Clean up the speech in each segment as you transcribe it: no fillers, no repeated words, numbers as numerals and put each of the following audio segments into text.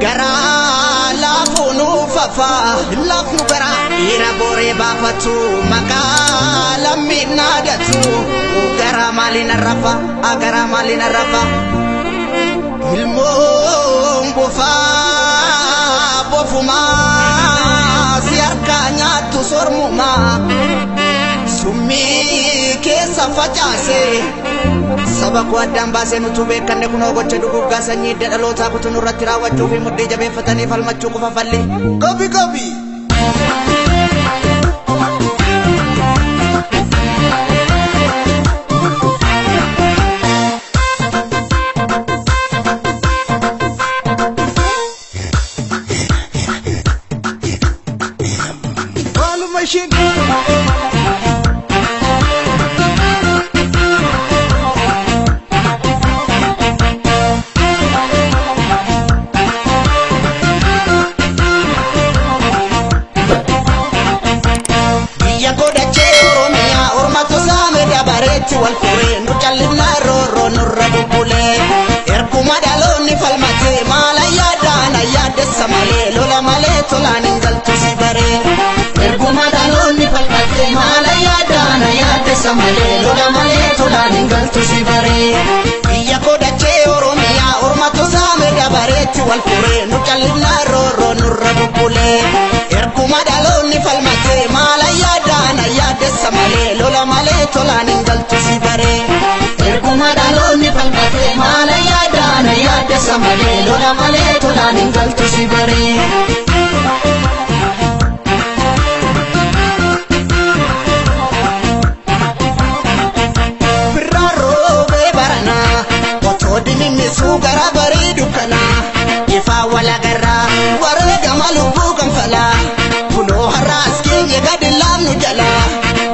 gara lafunu fafa lafnu gara ira bore bafatu makala minadatu gara malina rafa ilmo bofa bofuma siarkanya tu sormuma summi kesa facase sabaku adam base nutube kanne kuno gocha dugu gasanyi dadalota kutunu ratira wajju fi mudde jabe fatani falmachu kufa falle gobi machine والقرين وجلنا رورو نردبولي إركما دالوني فالماتي مالا يادانا ياد السمالي لولا مالي تولا ننجل تسيبري إركما دالوني فالماتي مالا يادانا ياد السمالي لولا مالي تولا ننجل تسيبري إيا كودا جي أوروميا أورماتو سامي داباريتي والقرين وجلنا رورو نردبولي إركما دالوني فالماتي مالا يادانا ياد السمالي لولا مالي تولا ننجل تسيبري إركما دالوني فالماتي مالا يادانا ياد السمالي لولا مالي تولا ننجل تسيبري سوغرا بريدو كنا يفا ولا غرا ورغ مالو كم فلا فلو حراس كي يغد لام نجلا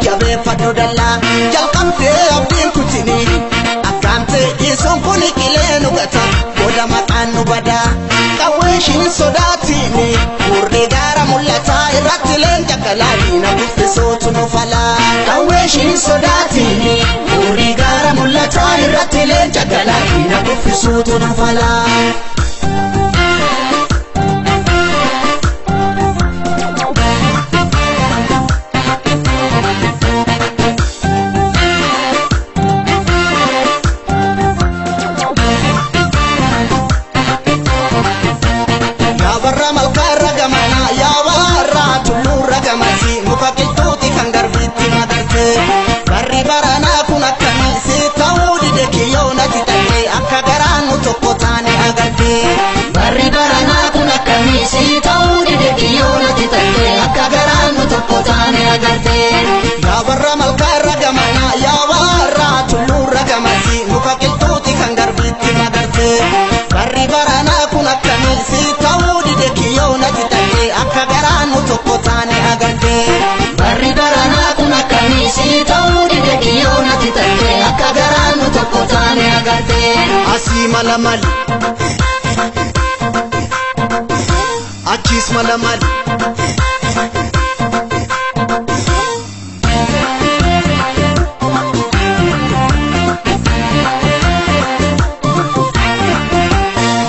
جابي فدو دلا جلقم في عبدين كتني أكامت يسون كوني كيلينو غتا بودا مقانو بدا كويشين صداتيني ورغي غارا ملتا إراتلين جاكالاني نبوف صوت نفلا كويشين صداتيني ورغي غارا ملتا إراتلين جاكالاني نبوف صوت نفلا Asi malamal Achis malamal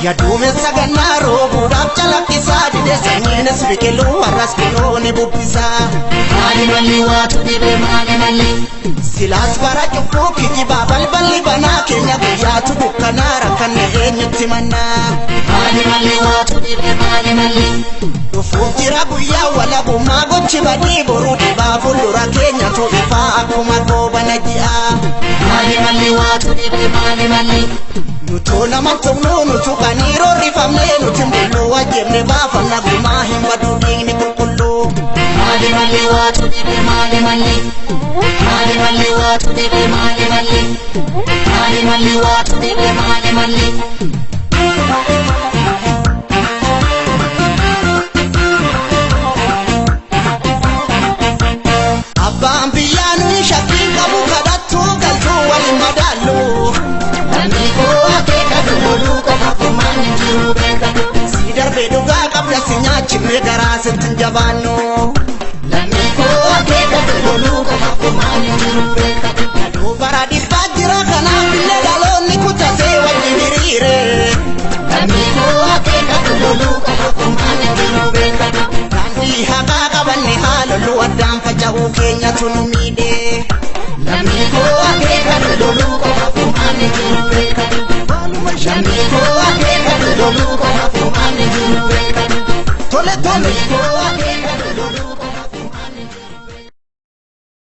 Ya dume saganaro budap chalakisa dide sanyenes bikelu waras kelo ne bubisa mali mali watu dibe mali silas bara jukku kiji babal balli bana kenya guyatu dukanara kanne enyutti manna mali watu dibe mali ufutira guya wala buma gochi badi boru diba fulura kenya to ifa akuma go banajia mali watu dibe mali nutona mantono nutukaniro rifamle nutimbulo wajemne bafana guma himba dudini kulkullu mali watu dibe mali watu dibe mali watu dibe mali Abban biyanu shakin kabu kadatu kaltu wal madalu Niko akeka dulu kafakumani jiru bekatu Sidar beduga kabla sinya chimne garase tinjabano Niko akeka dulu kafakumani jiru bekatu Nadu paradis bajira kana bile galoni kutase wajibirire Niko akeka dulu addaan faca'uu keenyatu nu miidhe. Lammii koo akeeka loluu qofa fuumaan jiru beekatu. Lammii koo akeeka loluu qofa fuumaan jiru beekatu. Tole tole koo akeeka.